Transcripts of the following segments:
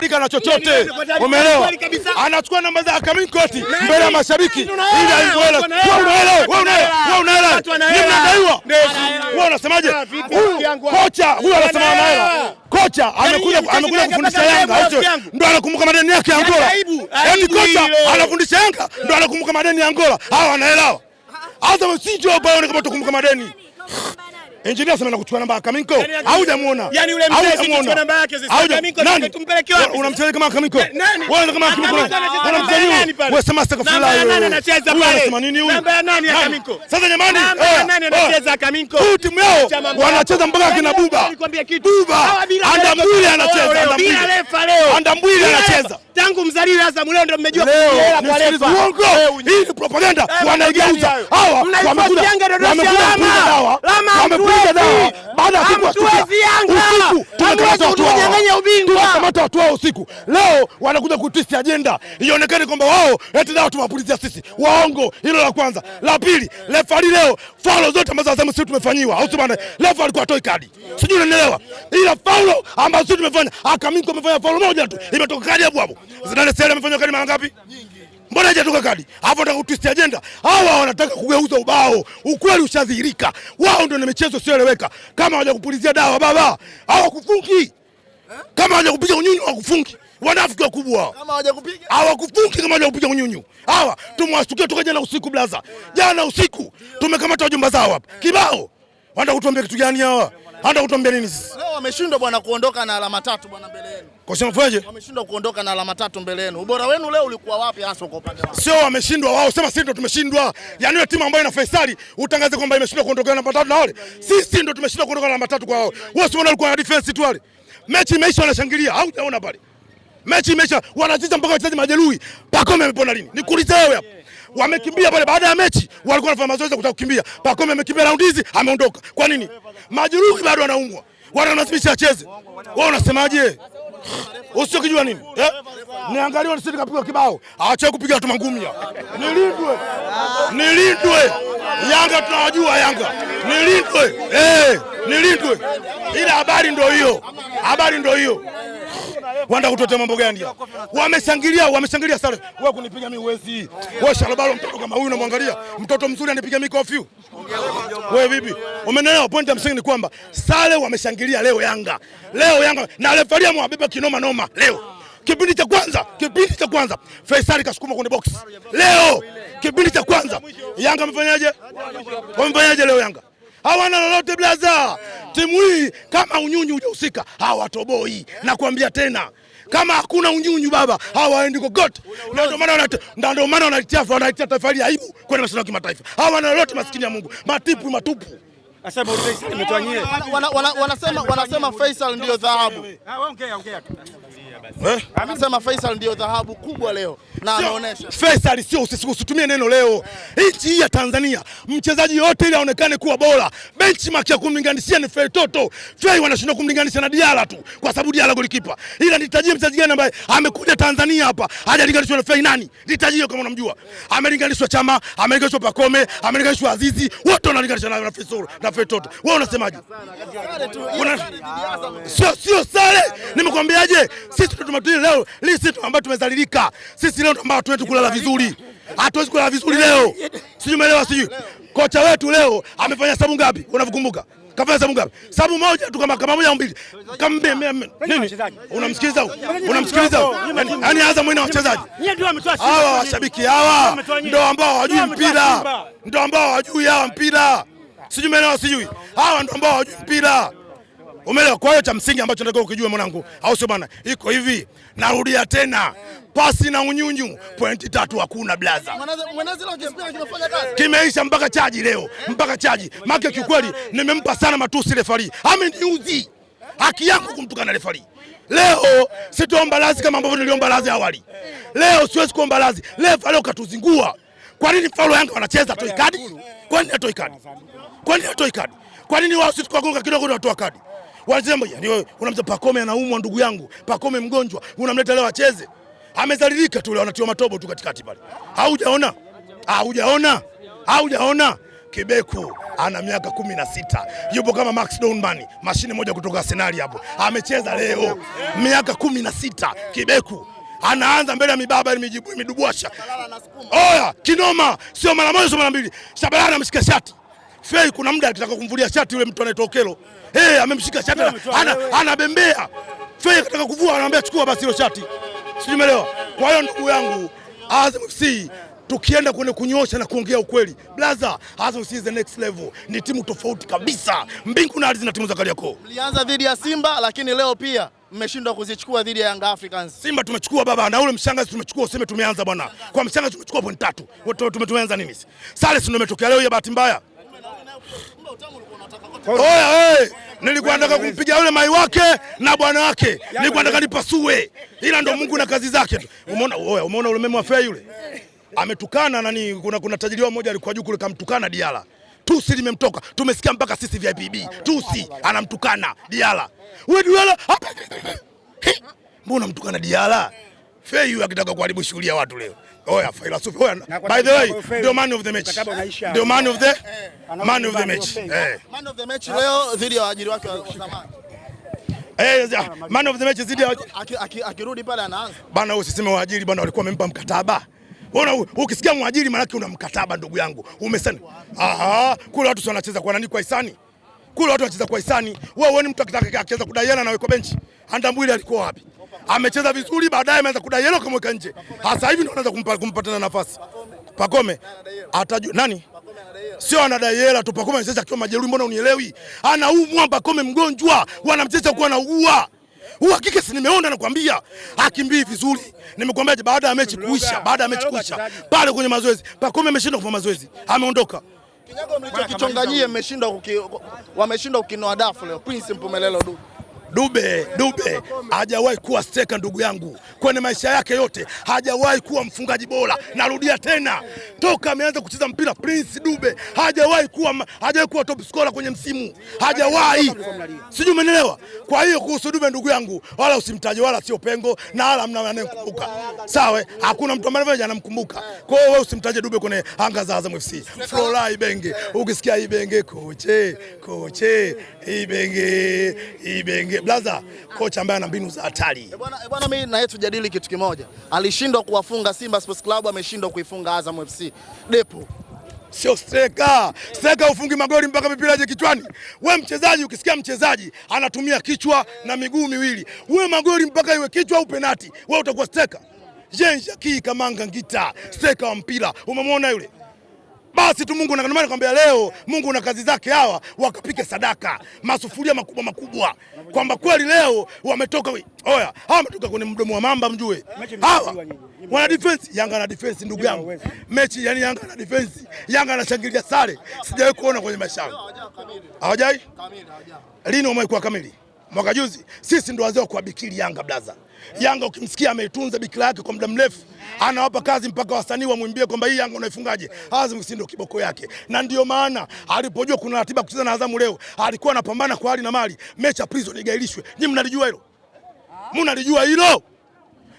hajafaidika na chochote. Umeelewa? Anachukua namba za Kaminkoti mbele ya mashabiki ili aimwele. Wewe unaelewa? Mnadaiwa. Wewe unasemaje? Kocha huyu anasema anaelewa. Kocha amekuja kufundisha Yanga, ndio anakumbuka madeni yake ya Angola. Yaani kocha anafundisha Yanga ndio anakumbuka madeni ya Angola. Hawa wanaelewa. Hata msije baone kama tukumbuka madeni. Engineer sema nakuchukua namba ya Kaminko. Haujamuona. Yaani yule mzee akichukua namba yake sasa Kaminko tumpeleke wapi? Unamcheza kama Kaminko. Wewe kama Kaminko. Unamcheza wewe sema stakafula wewe. Nani anacheza pale? Unasema nini huyu? Namba ya nani ya Kaminko? Sasa jamani, nani anacheza Kaminko? Timu yao wanacheza mpaka kina Buba. Buba. Andambwili anacheza. Bila refa leo. Andambwili anacheza. Tangu mzaliwa Azam leo ndio mmejua kuelewa kwa refa. Hii ni propaganda wanaigeuza. Hawa wamekuja dawa. Wamepiga dawa baada ya siku usiku tunakamata watu wao usiku. Leo wanakuja kutwist agenda ionekane kwamba wao eti dawa tumewapulizia sisi. Waongo. Hilo la kwanza. La pili, refa leo faulo zote ambazo Azam sisi tumefanyiwa. Au bwana, refa alikuwa atoi kadi. Sijui unanielewa. Ila faulo ambazo sisi tumefanya, Kaminko amefanya faulo moja tu. Imetoka kadi hapo hapo. Zidane Sele amefanya kadi mara ngapi? Mbona hajatoka kadi? Hapo nataka kutwist agenda. Hawa wanataka kugeuza ubao. Ukweli ushadhihirika. Wao ndio michezo sioeleweka. Kama hawajakupulizia dawa baba, hawakufungi. Kama hawajakupiga unyunyu hawakufungi. Wanafiki wakubwa. Kama hawajakupiga hawakufungi, kama hawajakupiga unyunyu. Hawa tumwashtukia toka jana usiku blaza. Jana usiku tumekamata wajumba zao hapa. Kibao. Wanataka kutuambia kitu gani hawa? Wanataka kutuambia nini sisi? Leo wameshindwa bwana kuondoka na alama 3 bwana mbele yenu. Kocha mfaje? Wameshindwa kuondoka na alama 3 mbele yenu. Ubora wenu leo ulikuwa wapi hasa kwa upande wao? Sio wameshindwa wao, sema sisi ndio tumeshindwa. Yaani ile timu ambayo ina Faisali utangaze kwamba imeshindwa kuondoka na alama 3 na wale. Sisi ndio tumeshindwa kuondoka na alama 3 kwa wao. Wao sio walikuwa na defense tu wale. Mechi imeisha wanashangilia. Haujaona pale. Mechi imeisha wanacheza mpaka wachezaji majeruhi. Pacome amepona lini? Nikuulize wewe hapa. Wamekimbia pale baada ya mechi, walikuwa wanafanya mazoezi kutaka kukimbia. Pacome amekimbia raundi hizi, ameondoka. Kwa nini? Majeruhi bado wanaumwa. Wanalazimisha acheze. Wewe unasemaje? Usiokijua nini? Niangalie nisije kapigwa kibao. Aache kupiga watu mangumi hapa. Nilindwe. Yanga tunawajua Yanga. Nilindwe. Ile habari ndio hiyo. Wanda kutotea mambo gani hapa? Wameshangilia sana. Wewe kunipiga mimi uwezi. Wewe Shalobalo mtoto kama huyu unamwangalia. Mtoto mzuri anipiga mimi kofi. Wewe vipi? Umeelewa? Point ya msingi ni kwamba Sale wameshangilia leo Yanga na refaria amewabeba kinoma noma leo. Kipindi cha kwanza Faisal kasukuma kwenye box. Leo kipindi cha kwanza Yanga wamefanyaje leo Yanga? Hawana lolote blaza. Timu hii kama unyunyu hujahusika hawatoboi. Nakwambia tena. Kama hakuna unyunyu baba, hawaendi kokote. Ndio maana wanaitia taifa hili aibu kwenye mashindano ya kimataifa. Hawana lolote maskini ya Mungu. Matupu. Sasa Faisal imetwanyie. Wanasema Faisal ndio dhahabu. Ongea tu. Anasema Faisal ndio dhahabu kubwa leo na anaonesha. Faisal sio, usitumie neno leo. Nchi hii ya Tanzania, mchezaji yote ili aonekane kuwa bora, benchmark ya kumlinganishia ni Fei Toto. Fei wanashindwa kumlinganisha na Diala tu kwa sababu Diala golikipa. Ila nitajie mchezaji gani ambaye amekuja Tanzania hapa hajalinganishwa na Fei nani? Nitajie kama unamjua. Amelinganishwa Chama, amelinganishwa Pacome, amelinganishwa Azizi, wote wanalinganishwa na Fei Toto. Wewe unasemaje? Sio sare. Nimekwambiaje? Sisi tumetulia leo, sisi ambao tumezalilika. Sisi leo ambao hatuwezi kulala vizuri. Hatuwezi kulala vizuri leo. Sijui umeelewa sijui. Kocha wetu leo amefanya sababu ngapi? Unavukumbuka? Kafanya sababu ngapi? Sababu moja tu kama moja au mbili. Nini? Unamsikiliza? Yaani Azam ina wachezaji. Hawa washabiki hawa ndio ambao hawajui mpira. Ndio ambao hawajui hawa mpira. Sijui umeelewa sijui. Hawa ndio ambao hawajui mpira. Umeelewa? Kwa hiyo cha msingi ambacho nataka ukijue mwanangu, au sio bwana? Iko hivi. Narudia tena. Pasi na unyunyu, pointi 3 hakuna blaza. Mwenezi leo kispika kimefanya kazi. Kimeisha mpaka chaji leo. Maki kiukweli nimempa sana matusi refari. Ameniuzi. Haki yangu kumtukana refari. Leo sitaomba radhi kama ambavyo niliomba radhi awali. Leo siwezi kuomba radhi. Refa leo katuzingua. Kwa nini faulo Yanga wanacheza toi kadi? Kwa nini hatoi kadi? Kwa nini wao sisi tukagonga kidogo ndio watoa kadi? Wanasema yani wewe unamza Pacome anaumwa ndugu yangu. Pacome mgonjwa. Unamleta leo acheze. Amezalilika tu leo anatiwa matobo tu katikati pale. Haujaona? Kibeku ana miaka 16. Yupo kama Max Downman, mashine moja kutoka Arsenal hapo. Amecheza leo. Miaka 16. Kibeku anaanza mbele ya mibaba imidubwasha. Oya, kinoma, sio mara moja sio mara mbili. Shabalala anamshika shati. Fei kuna muda akitaka kumvulia shati yule mtu anaitwa Okelo. Amemshika shati anabembea. Fei akitaka kuvua anamwambia chukua basi hilo shati. Sijui umeelewa. Kwa hiyo ndugu yangu Azam FC tukienda kwenye kunyoosha na kuongea ukweli, blaza, Azam FC is the next level. Ni timu tofauti kabisa. Mbingu na ardhi na timu za Kariakoo. Mlianza dhidi ya Simba lakini leo pia mmeshindwa kuzichukua dhidi ya Young Africans. Simba tumechukua baba, na ule mshangazi tumechukua, useme tumeanza bwana. Kwa mshangazi tumechukua point 3. Wote tumeanza nini sisi? Sale ndio imetokea leo ya bahati mbaya. Oya, nilikuwa nataka kumpiga yule mai wake na bwana wake. Nilikuwa nataka nipasue. Ila ndo Mungu na kazi zake tu. Umeona ule memo wa Fei yule? Ametukana nani, kuna tajiri mmoja alikuwa juu kule kamtukana Diala. Tusi limemtoka. Tumesikia mpaka sisi VIPB. Tusi anamtukana Diala. Wewe Diala? Mbona mtukana Diala? Fei akitaka kuharibu shughuli ya watu leo. Oya, philosophy. Oya, by the way, the man of the match. The man of the match. Man of the match leo dhidi ya waajiri wake wa zamani. Man of the match dhidi ya akirudi pale anaanza. Bana usiseme waajiri bana walikuwa wamempa mkataba. Unaona ukisikia mwajiri maana yake una mkataba ndugu yangu. Umesani. Kule watu wanacheza kwa nani, kwa hisani? Kule watu wanacheza kwa hisani. Wewe uone mtu akitaka akianza kudaiana na weko benchi. Andambwile alikuwa wapi? Amecheza vizuri, baadaye ameanza kudai yellow kamweka nje. Sasa hivi ndio anaanza kumpa tena nafasi. Pakome atajua nani? Sio anadai hela tu. Pakome anacheza akiwa majeruhi, mbona unielewi? Anaumwa Pakome mgonjwa, wanamcheza kuwa anaugua. Uhakika si nimeona nakwambia, hakimbii vizuri. Nimekwambia baada ya mechi kuisha, pale kwenye mazoezi, Pakome ameshindwa kufanya mazoezi. Ameondoka. Kinyago mlichokichonganyie wameshindwa kukinoa dafu leo. Prince Mpumelelo Dube hajawahi kuwa striker ndugu yangu. Kwenye maisha yake yote hajawahi kuwa mfungaji bora. Narudia tena. Toka ameanza kucheza mpira Prince Dube hajawahi kuwa top scorer kwenye msimu. Hajawahi. Sijui umeelewa? Kwa hiyo kuhusu Dube ndugu yangu, wala usimtaje, wala sio pengo na wala mna anayemkumbuka. Sawa? Hakuna mtu ambaye anamkumbuka. Kwa hiyo wewe usimtaje Dube kwenye anga za Azam FC. Flora Ibenge. Ukisikia Ibenge koche Ibenge blaza, kocha ambaye ana mbinu za hatari. Bwana mimi na yetu jadili kitu kimoja. Alishindwa kuwafunga Simba Sports Club, ameshindwa kuifunga Azam FC. Depo sio striker. Striker ufungi magoli mpaka mipira je kichwani. Wewe mchezaji, ukisikia mchezaji anatumia kichwa na miguu miwili, wewe magoli mpaka iwe kichwa au penalti, wewe utakuwa striker? Jean-Jacques Kamanga Ngita, striker wa mpira. Umemwona yule? Basi tu Mungu nakwambia leo Mungu na kazi zake hawa wakapike sadaka masufuria makubwa kwamba kweli leo wametoka. Oya, hawa wametoka kwenye mdomo wa mamba mjue. Hawa wana defense, Yanga na defense ndugu yangu. Mechi yani Yanga na defense, Yanga anashangilia sare. Sijawahi kuona kwenye maisha yangu. Hawajai? Lini wamekuwa kamili? Mwaka juzi. Sisi ndo wazee wa kuabikili Yanga blaza. Yanga ukimsikia ameitunza bikira yake kwa muda mrefu, anawapa kazi mpaka wasanii wamwimbie kwamba hii Yanga unaifungaje. Azam si ndio kiboko yake. Na ndio maana alipojua kuna ratiba kucheza na Azam leo, alikuwa anapambana kwa hali na mali. Mecha Prison igailishwe. Nyinyi mnalijua hilo? Mnalijua hilo?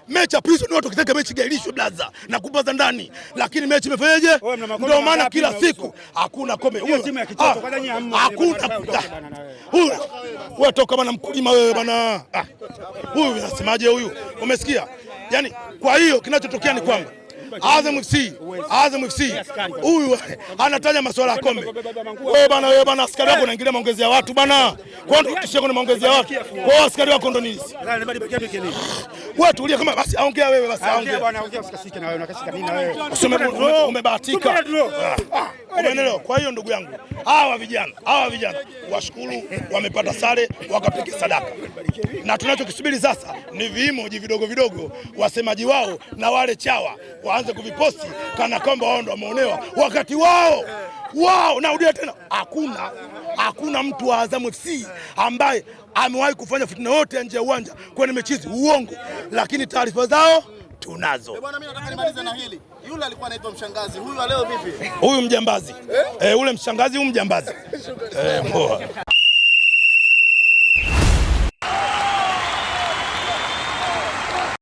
Mecha Prison watu wakitaka mechi igailishwe blaza na kupaza ndani. Lakini mechi imefanyaje? Ndio maana kila siku hakuna kombe. Hiyo timu ya kitoto kwanza nyinyi hamna. Hakuna. Wewe toka bana mkulima wewe bana. Huyu unasemaje huyu? Umesikia? Yaani kwa hiyo kinachotokea ni kwamba Azam FC huyu anataja masuala ya kombe. Wewe bana askari wako unaingilia maongezi ya watu bana. Kwa nini tutishie kwenye maongezi ya watu? Kwa askari wako ndo nini? Wewe tulia kama basi aongea wewe basi aongea bwana, ongea usikasike na wewe, unakasika nini na wewe? Umebahatika. Umeelewa? Kwa hiyo ndugu yangu, hawa vijana washukuru wamepata sare wakapika sadaka. Na tunachokisubiri sasa ni viimoji vidogo wasemaji wao na wale chawa waanze kuviposti kana kwamba wao ndo wameonewa wakati wao. Narudia tena, hakuna mtu wa Azam FC ambaye amewahi kufanya fitina yote nje ya uwanja kwenye mechi hizi. Uongo. Lakini taarifa zao tunazo. Bwana mimi nataka nimalize na hili. Yule alikuwa anaitwa mshangazi. Huyu leo vipi? Huyu mjambazi. Ule mshangazi huyu mjambazi.